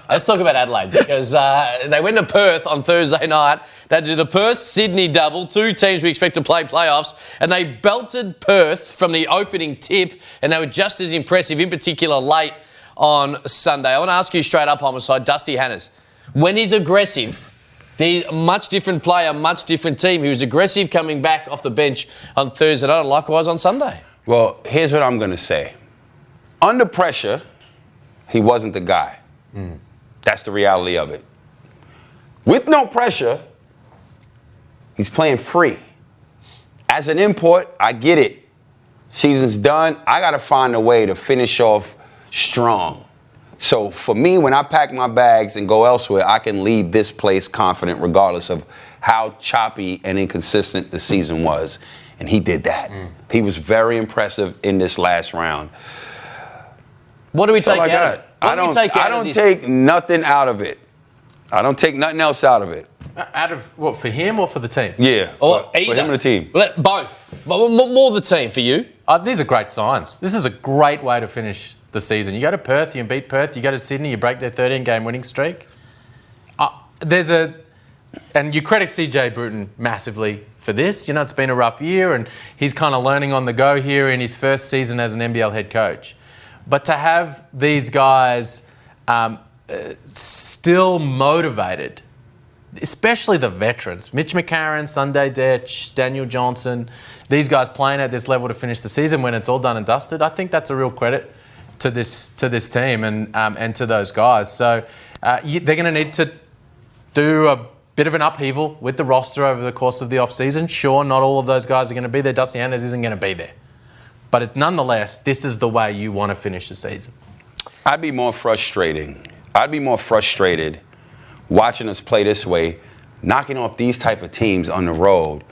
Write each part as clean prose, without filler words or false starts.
Let's talk about Adelaide because they went to Perth on Thursday night. They do the Perth-Sydney double, two teams we expect to play playoffs, and they belted Perth from the opening tip, and they were just as impressive, in particular late on Sunday. I want to ask you straight up, Homicide, Dusty Hannahs. When he's aggressive, the much different player, much different team. He was aggressive coming back off the bench on Thursday night, likewise on Sunday. Well, here's what I'm going to say. Under pressure, he wasn't the guy. That's the reality of it. With no pressure, he's playing free. As an import, I get it. Season's done. I got to find a way to finish off strong. So for me, when I pack my bags and go elsewhere, I can leave this place confident regardless of how choppy and inconsistent the season was. And he did that. He was very impressive in this last round. What do we take out? I don't take nothing out of it. I don't take nothing else out of it. Out of what, for him or for the team? Yeah, or for him and the team. Both. But more the team for you. These are great signs. This is a great way to finish the season. You go to Perth, you beat Perth. You go to Sydney, you break their 13-game winning streak. And you credit CJ Bruton massively for this. You know, it's been a rough year, and he's kind of learning on the go here in his first season as an NBL head coach. But to have these guys still motivated, especially the veterans, Mitch McCarron, Sunday Dech, Daniel Johnson, these guys playing at this level to finish the season when it's all done and dusted, I think that's a real credit to this team and to those guys. So they're going to need to do a bit of an upheaval with the roster over the course of the off-season. Sure, not all of those guys are going to be there. Dusty Hannahs isn't going to be there. But nonetheless, this is the way you want to finish the season. I'd be more frustrated watching us play this way, knocking off these type of teams on the road.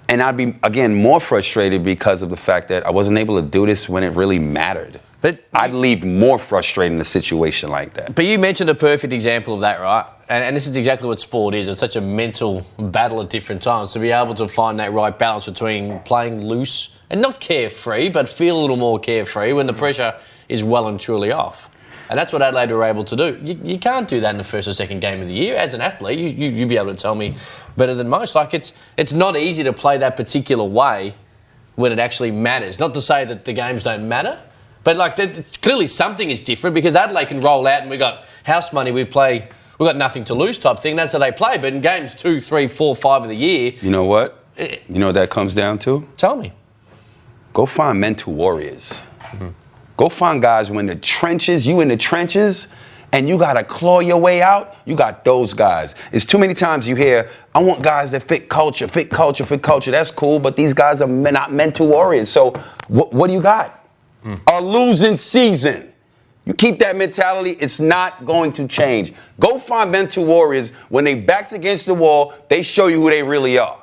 And I'd be, again, more frustrated because of the fact that I wasn't able to do this when it really mattered. But I'd leave more frustrated in a situation like that. But you mentioned a perfect example of that, right? And this is exactly what sport is. It's such a mental battle at different times. To be able to find that right balance between playing loose and not carefree, but feel a little more carefree when the pressure is well and truly off. And that's what Adelaide were able to do. You can't do that in the first or second game of the year. As an athlete, you'd be able to tell me better than most. Like, it's not easy to play that particular way when it actually matters. Not to say that the games don't matter, but like clearly something is different because Adelaide can roll out and we got house money, we've got nothing to lose type thing. That's how they play. But in games 2, 3, 4, 5 of the year... You know what? You know what that comes down to? Tell me. Go find mental warriors. Go find guys you in the trenches, and you got to claw your way out. You got those guys. It's too many times you hear, I want guys that fit culture. That's cool, but these guys are not mental warriors. So what do you got? A losing season. You keep that mentality, it's not going to change. Go find mental warriors. When they backs against the wall, they show you who they really are.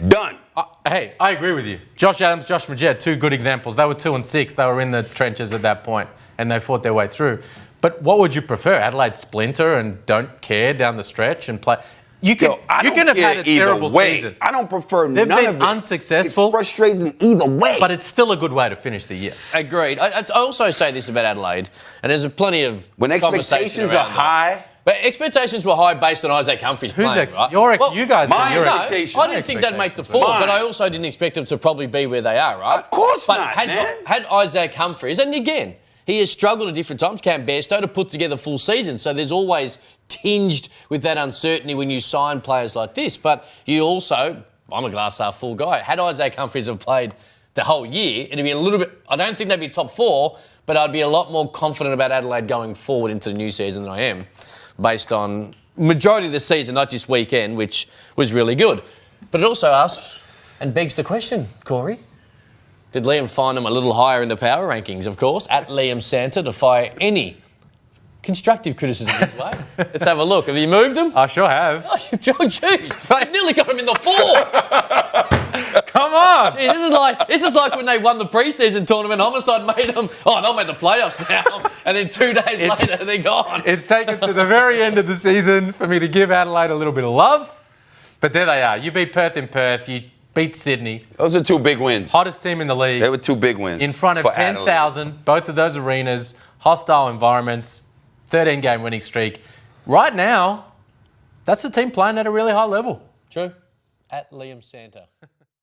Done. Hey, I agree with you. Josh Adams, Josh Majed, two good examples. They were 2 and 6. They were in the trenches at that point, and they fought their way through. But what would you prefer? Adelaide splinter and don't care down the stretch and play? You can have had a terrible season. I don't prefer They've none been of it. unsuccessful. It's frustrating either way. But it's still a good way to finish the year. Agreed. I also say this about Adelaide, and there's plenty of when expectations are high. But expectations were high based on Isaac Humphries playing, right? You guys my said your expectations. I didn't think they'd make the four, but I also didn't expect them to probably be where they are, right? Of course but not, had Isaac Humphries, and again, he has struggled at different times, Cam Bairstow, to put together full season. So there's always tinged with that uncertainty when you sign players like this. But you also, I'm a glass half full guy, had Isaac Humphries have played the whole year, it'd be a little bit, I don't think they'd be top 4, but I'd be a lot more confident about Adelaide going forward into the new season than I am, based on majority of the season, not just weekend, which was really good. But it also asks and begs the question, Corey, did Liam find him a little higher in the power rankings, of course, at Liam Santa, to fire any constructive criticism his way? Let's have a look. Have you moved him? I sure have. Oh, jeez. You nearly got him in the 4. Come on. Gee, this is like when they won the preseason tournament. Homicide made them, they'll make the playoffs now. And then 2 days later, they're gone. It's taken to the very end of the season for me to give Adelaide a little bit of love. But there they are. You beat Perth in Perth. You beat Sydney. Those are 2 big wins. Hottest team in the league. They were 2 big wins. In front of 10,000, both of those arenas, hostile environments, 13-game winning streak. Right now, that's the team playing at a really high level. True. At Liam Santa.